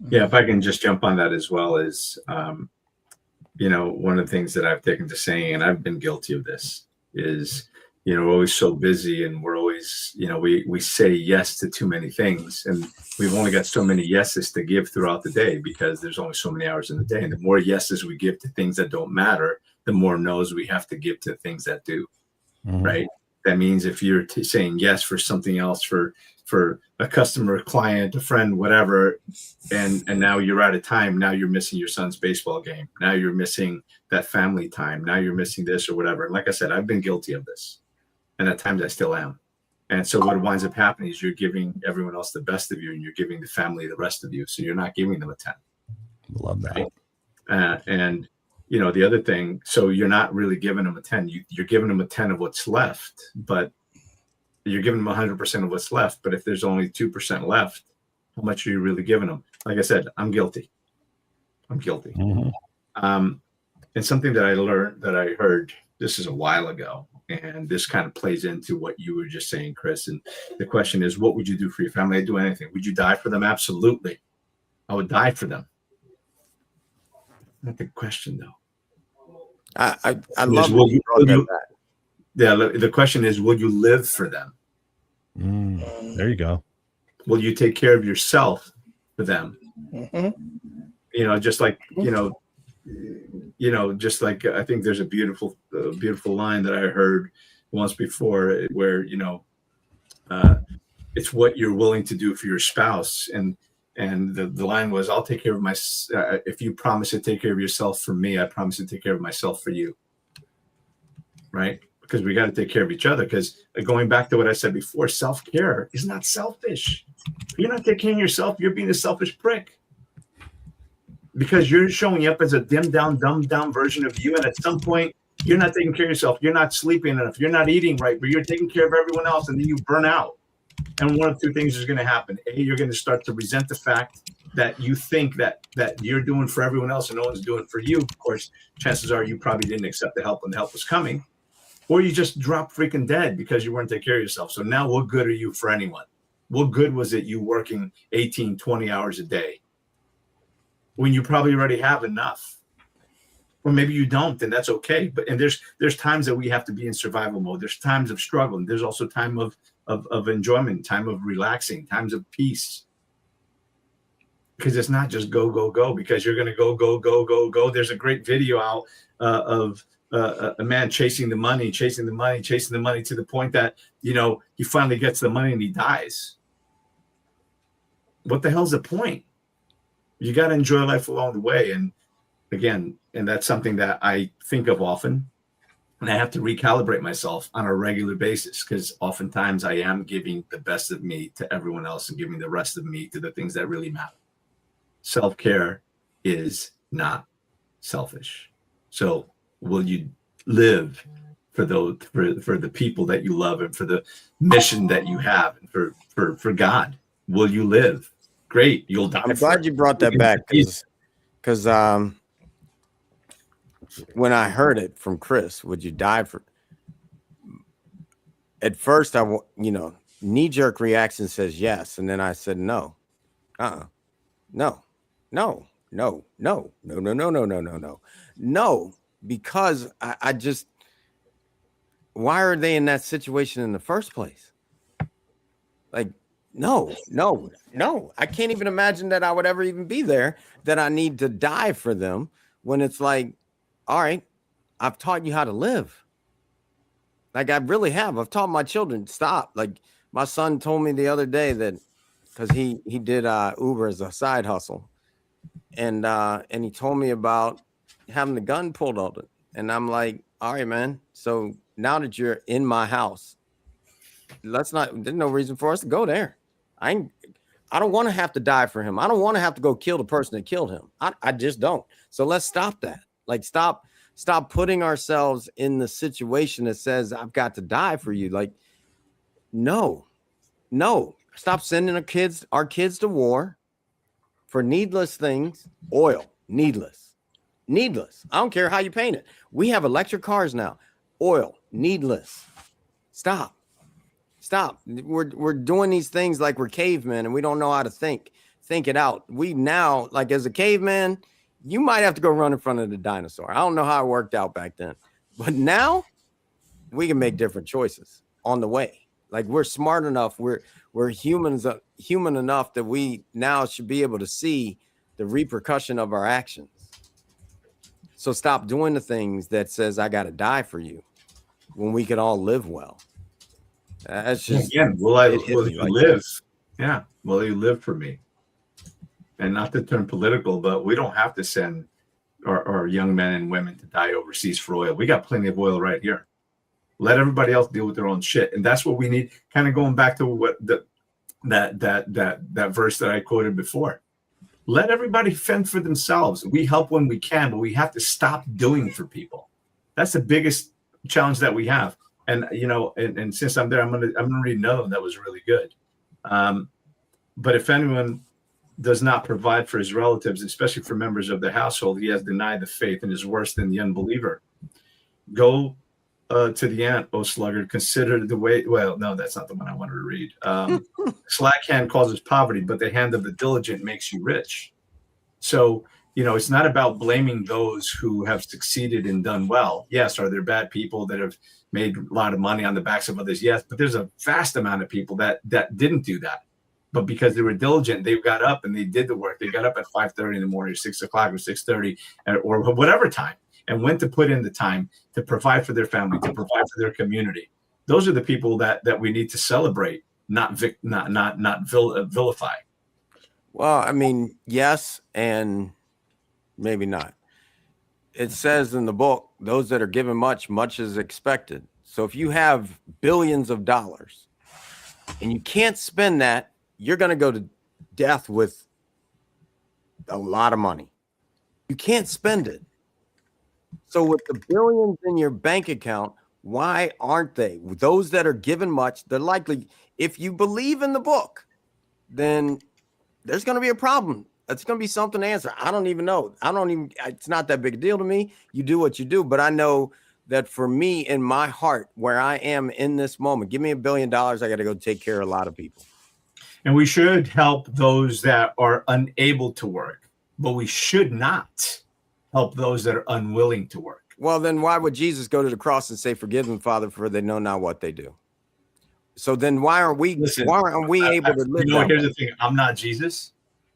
Yeah. If I can just jump on that as well is, one of the things that I've taken to saying, and I've been guilty of this, is, we're always so busy and we're always, we say yes to too many things. And we've only got so many yeses to give throughout the day because there's only so many hours in the day. And the more yeses we give to things that don't matter, the more no's we have to give to things that do. Mm-hmm. Right. That means if you're saying yes for something else, for a customer, a client, a friend, whatever, and now you're out of time. Now you're missing your son's baseball game. Now you're missing that family time. Now you're missing this or whatever. And like I said, I've been guilty of this. And at times I still am. And so what winds up happening is you're giving everyone else the best of you and you're giving the family the rest of you. So you're not giving them a 10. Love that. Right? And the other thing, so you're not really giving them a 10. You're giving them a 10 of what's left, but you're giving them 100% of what's left. But if there's only 2% left, how much are you really giving them? Like I said, I'm guilty. Mm-hmm. And something that I learned, that I heard, this is a while ago, and this kind of plays into what you were just saying, Chris. And the question is, what would you do for your family? I'd do anything. Would you die for them? Absolutely. I would die for them. Not the question, though. I love what you brought that. Yeah, the question is, will you live for them? There you go. Will you take care of yourself for them? Mm-hmm. just like, just like, I think there's a beautiful line that I heard once before where, it's what you're willing to do for your spouse. And the line was, I'll take care of if you promise to take care of yourself for me, I promise to take care of myself for you. Right? Because we got to take care of each other. Because going back to what I said before, self-care is not selfish. If you're not taking care of yourself, you're being a selfish prick. Because you're showing up as a dumbed down version of you. And at some point, you're not taking care of yourself. You're not sleeping enough. You're not eating right, but you're taking care of everyone else. And then you burn out. And one of two things is going to happen. A, you're going to start to resent the fact that you think that you're doing for everyone else and no one's doing for you. Of course, chances are you probably didn't accept the help when the help was coming. Or you just dropped freaking dead because you weren't taking care of yourself. So now what good are you for anyone? What good was it you working 18, 20 hours a day when you probably already have enough? Or maybe you don't, and that's okay. But there's times that we have to be in survival mode. There's times of struggle. And there's also time of enjoyment, time of relaxing, times of peace. Because it's not just go, go, go, because you're going to go, go, go, go, go. There's a great video out of a man chasing the money to the point that, he finally gets the money and he dies. What the hell's the point? You got to enjoy life along the way. And again, and that's something that I think of often. And I have to recalibrate myself on a regular basis because oftentimes I am giving the best of me to everyone else and giving the rest of me to the things that really matter. Self-care is not selfish. So will you live for the people that you love and for the mission that you have and for God? Will you live? Great. You'll die. I'm glad you brought that back because when I heard it from Chris, would you die for? At first, knee-jerk reaction says yes, and then I said no, no, because I just, why are they in that situation in the first place? Like, no, I can't even imagine that I would ever even be there, that I need to die for them when it's like, all right, I've taught you how to live. Like I really have. I've taught my children, stop. Like my son told me the other day that because he did Uber as a side hustle. And he told me about having the gun pulled on it. And I'm like, all right, man. So now that you're in my house, there's no reason for us to go there. I don't want to have to die for him. I don't want to have to go kill the person that killed him. I just don't. So let's stop that. Like stop putting ourselves in the situation that says I've got to die for you. Like, no. Stop sending our kids to war for needless things. Oil, needless. I don't care how you paint it. We have electric cars now. Oil, needless. Stop. We're doing these things like we're cavemen and we don't know how to think it out. We now, like as a caveman, you might have to go run in front of the dinosaur. I don't know how it worked out back then, but now we can make different choices on the way. Like we're smart enough. We're human enough that we now should be able to see the repercussion of our actions. So stop doing the things that says I got to die for you when we can all live well. That's just, again, will you live? Yeah. Will you live for me? And not to turn political, but we don't have to send our young men and women to die overseas for oil. We got plenty of oil right here. Let everybody else deal with their own shit. And that's what we need. Kind of going back to what that verse that I quoted before. Let everybody fend for themselves. We help when we can, but we have to stop doing for people. That's the biggest challenge that we have. And and since I'm there, I'm gonna read another one that was really good. But if anyone does not provide for his relatives, especially for members of the household, he has denied the faith and is worse than the unbeliever. Go to the ant, O sluggard, consider the way. Well, no, that's not the one I wanted to read. Slack hand causes poverty, but the hand of the diligent makes you rich. So, it's not about blaming those who have succeeded and done well. Yes, are there bad people that have made a lot of money on the backs of others? Yes, but there's a vast amount of people that didn't do that. but because they were diligent, they got up and they did the work. They got up at 5:30 in the morning, 6 o'clock or 6:30 or whatever time, and went to put in the time to provide for their family, to provide for their community. Those are the people that we need to celebrate, not vilify. Well, I mean, yes, and maybe not. It says in the book, those that are given much, much is expected. So if you have billions of dollars and you can't spend that, you're going to go to death with a lot of money. You can't spend it. So with the billions in your bank account, why aren't they? Those that are given much, they're likely, if you believe in the book, then there's going to be a problem. It's going to be something to answer. I don't even know. It's not that big a deal to me. You do what you do. But I know that for me, in my heart, where I am in this moment, give me $1 billion. I got to go take care of a lot of people. And we should help those that are unable to work, but we should not help those that are unwilling to work. Well, then why would Jesus go to the cross and say, forgive them, Father, for they know not what they do? So then why aren't we able to live? Here's the thing. I'm not Jesus.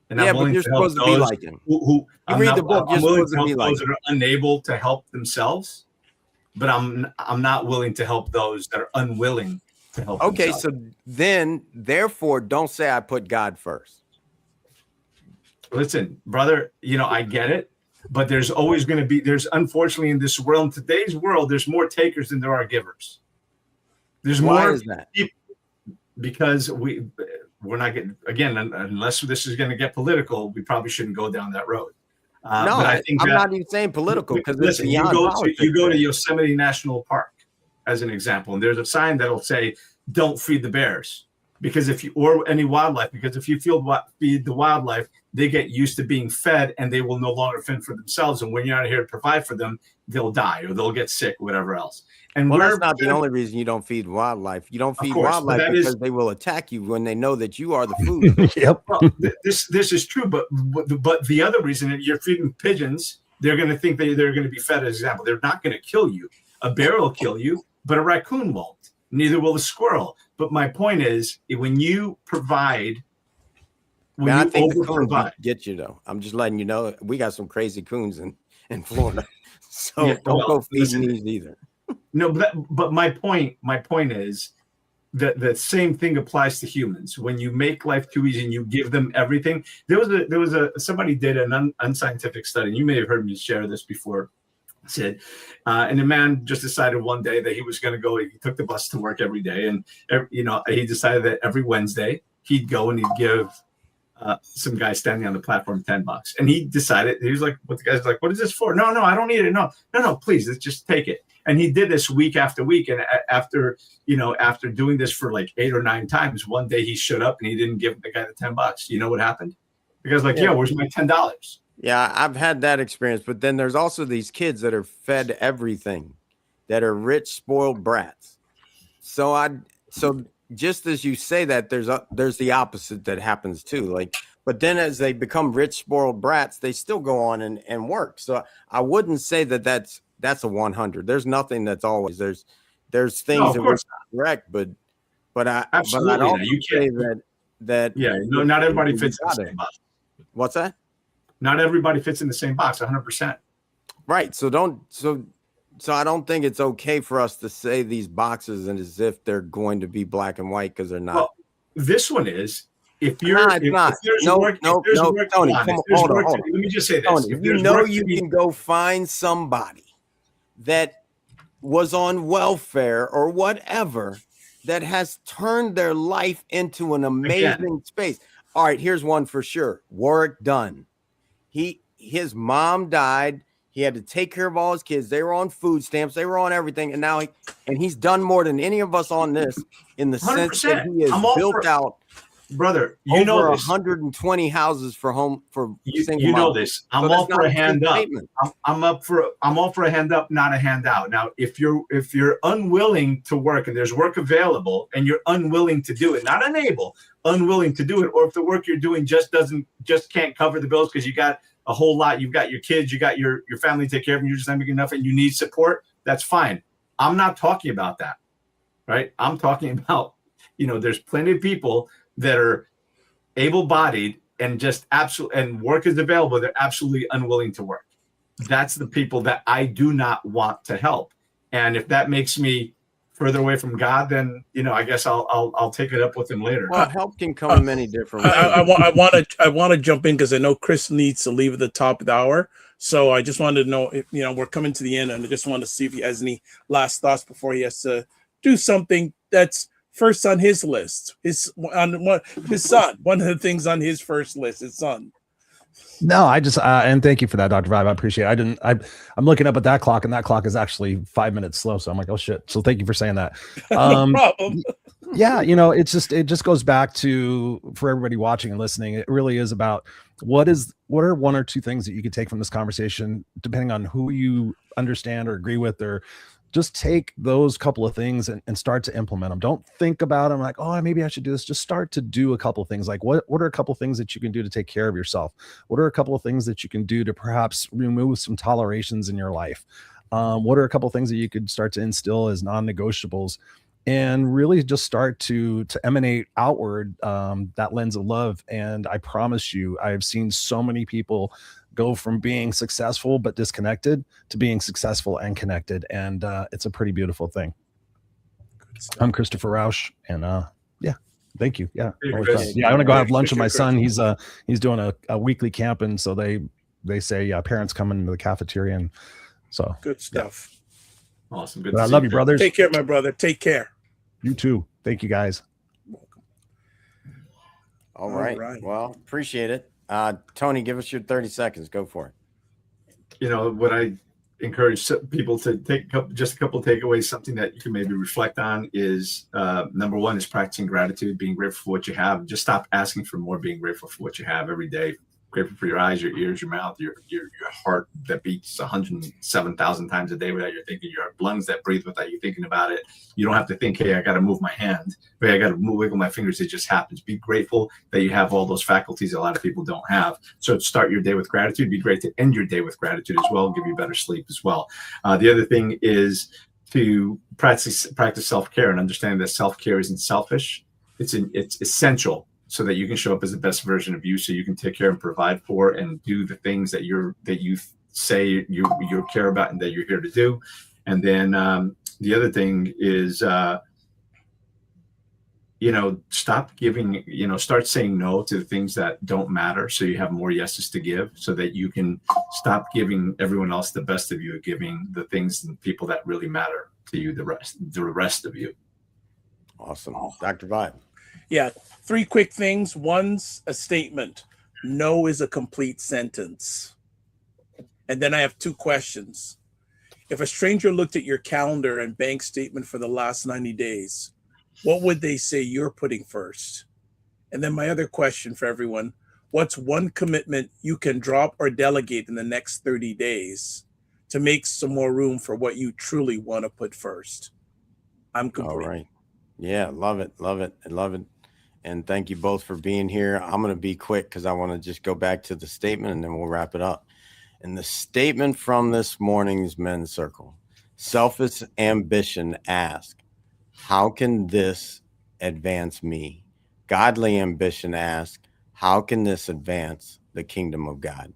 And yeah, I'm but you're supposed to be like him. You read the book, you're supposed to be like those that are unable to help themselves, but I'm not willing to help those that are unwilling to help themselves. So then, therefore, don't say I put God first. Listen, brother, I get it, but there's always going to be, unfortunately in this world, in today's world, there's more takers than there are givers. There's Why more is that? Because we're not getting, again, unless this is going to get political, we probably shouldn't go down that road. No, but I think I'm not even saying political, because listen, you go to Yosemite National Park as an example, and there's a sign that'll say, "Don't feed the bears," because or any wildlife, because if you feed the wildlife, they get used to being fed and they will no longer fend for themselves. And when you're not here to provide for them, they'll die or they'll get sick, whatever else. And that's not the only reason you don't feed wildlife. You don't feed wildlife because they will attack you when they know that you are the food. Yep. Well, this is true, but the other reason that you're feeding pigeons, they're going to think they're going to be fed as an example. They're not going to kill you. A bear will kill you, but a raccoon won't. Neither will a squirrel. But my point is, when you provide, I think the coons get you though. I'm just letting you know we got some crazy coons in Florida, so don't go feeding these either. No, but my point is that the same thing applies to humans. When you make life too easy and you give them everything, somebody did an unscientific study, and you may have heard me share this before. Said, and the man just decided one day that he was going to go. He took the bus to work every day, and he decided that every Wednesday he'd go and he'd give some guy standing on the platform $10. And he decided, he was like, "What?" The guy's like, "What is this for?" No, I don't need it. No, please, let's just take it. And he did this week after week. And after doing this for like 8 or 9 times, one day he showed up and he didn't give the guy the $10. You know what happened? The guy's like, "Yeah, where's my $10?" Yeah, I've had that experience. But then there's also these kids that are fed everything, that are rich, spoiled brats. So just as you say that, there's the opposite that happens too. But then as they become rich, spoiled brats, they still go on and work. So I wouldn't say that that's a 100. There's nothing that's always there's things that are correct, but I don't say that not everybody fits in the same box. What's that? Not everybody fits in the same box 100%. Right. So I don't think it's okay for us to say these boxes and as if they're going to be black and white, because they're not. Well, this one is. If Tony, hold on. Let me just say this. Tony, you can go find somebody that was on welfare or whatever that has turned their life into an amazing space. All right, here's one for sure. Warwick Dunn. His mom died. He had to take care of all his kids. They were on food stamps. They were on everything. And now he's done more than any of us on this, in the 100%. Sense that he has built out, brother, over 120 houses for single moms. This. I'm all for a hand up. I'm all for a hand up, not a handout. Now, if you're unwilling to work and there's work available and you're unwilling to do it, not unwilling to do it, or if the work you're doing just can't cover the bills because you got a whole lot, you've got your kids, you got your family to take care of, and you're just not making enough and you need support, that's fine. I'm not talking about that, right? I'm talking about, there's plenty of people that are able-bodied and just absolutely, and work is available, they're absolutely unwilling to work. That's the people that I do not want to help. And if that makes me further away from God, then, you know, I guess I'll take it up with him later. Well, help can come in many different ways. I want to jump in because I know Chris needs to leave at the top of the hour. So I just wanted to know if, you know, we're coming to the end, and I just want to see if he has any last thoughts before he has to do something that's first on his list. His son. One of the things on his first list, his son. No, I just and thank you for that, Dr. Vibe. I appreciate it. I'm looking up at that clock, and that clock is actually 5 minutes slow. So I'm like, oh shit. So thank you for saying that. No problem. Yeah, you know, it just goes back to, for everybody watching and listening, it really is about what are one or two things that you could take from this conversation, depending on who you understand or agree with, or just take those couple of things and start to implement them. Don't think about them like, oh, maybe I should do this. Just start to do a couple of things. Like what are a couple of things that you can do to take care of yourself? What are a couple of things that you can do to perhaps remove some tolerations in your life? What are a couple of things that you could start to instill as non-negotiables, and really just start to emanate outward that lens of love? And I promise you, I've seen so many people go from being successful but disconnected to being successful and connected, and it's a pretty beautiful thing. I'm Christopher Rausch, and yeah, thank you. Yeah, Hey, always Chris. fun. Yeah, I want to go have lunch with my Chris. son. He's doing a weekly camp, and so they say parents come into the cafeteria, and so Good stuff. Awesome. Good. but to I see love you, brothers. Take care, my brother. Take care. You too. Thank you, guys. All right. Well, appreciate it. Tony, give us your 30 seconds. Go for it. You know, what I encourage people to take just a couple of takeaways, something that you can maybe reflect on is number one is practicing gratitude, being grateful for what you have. Just stop asking for more, being grateful for what you have every day. Grateful for your eyes, your ears, your mouth, your heart that beats 107,000 times a day without you thinking, your lungs that breathe without you thinking about it. You don't have to think, hey, I got to move my hand, hey, I got to wiggle my fingers. It just happens. Be grateful that you have all those faculties a lot of people don't have. So start your day with gratitude. Be great to end your day with gratitude as well. Give you better sleep as well. The other thing is to practice self-care and understand that self-care isn't selfish. It's essential, so that you can show up as the best version of you, so you can take care and provide for and do the things that you say you care about and that you're here to do. And then the other thing is, start saying no to the things that don't matter, so you have more yeses to give, so that you can stop giving everyone else the best of you, giving the things and people that really matter to you the rest of you. Awesome. Dr. Vibe. Yeah, 3 quick things. One's a statement. No is a complete sentence. And then I have 2 questions. If a stranger looked at your calendar and bank statement for the last 90 days, what would they say you're putting first? And then my other question for everyone, what's one commitment you can drop or delegate in the next 30 days to make some more room for what you truly want to put first? I'm complete. All right. Yeah, love it. Love it. I love it. And thank you both for being here. I'm going to be quick because I want to just go back to the statement and then we'll wrap it up. And the statement from this morning's Men's Circle: selfish ambition asks, how can this advance me? Godly ambition asks, how can this advance the kingdom of God?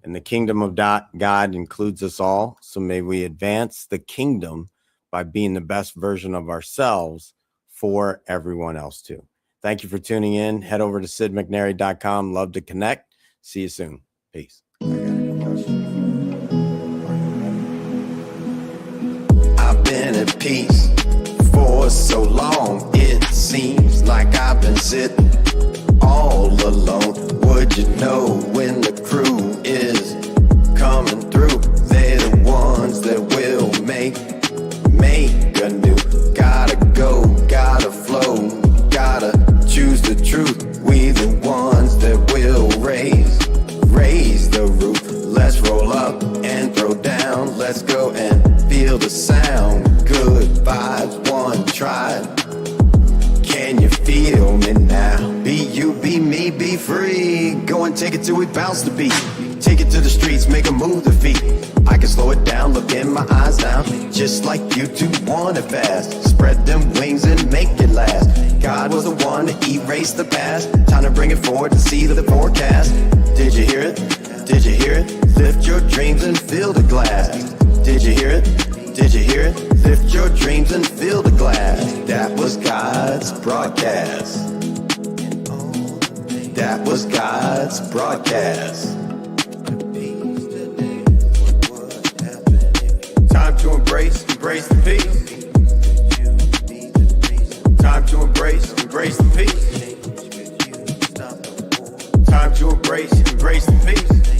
And the kingdom of God includes us all. So may we advance the kingdom by being the best version of ourselves for everyone else too. Thank you for tuning in. Head over to sidmcnary.com. Love to connect. See you soon. Peace. I've been at peace for so long. It seems like I've been sitting all alone. Would you know when the crew is coming through? They're the ones that will make anew. Gotta go, gotta flow, gotta choose the truth. We the ones that will raise the roof. Let's roll up and throw down. Let's go and feel the sound. Good vibes, one tribe. Can you feel me now? Be you, be me, be free. Go and take it till we bounce the beat. Take it to the streets, make 'em move the feet. I can slow it down, look in my eyes now. Just like you two want it fast. spread them wings and make it last. God was the one to erase the past. Time to bring it forward to see the forecast. Did you hear it? Did you hear it? Lift your dreams and fill the glass. Did you hear it? Did you hear it? Lift your dreams and fill the glass. That was God's broadcast. That was God's broadcast. Time to embrace the peace. Time to embrace the peace. Time to embrace the peace.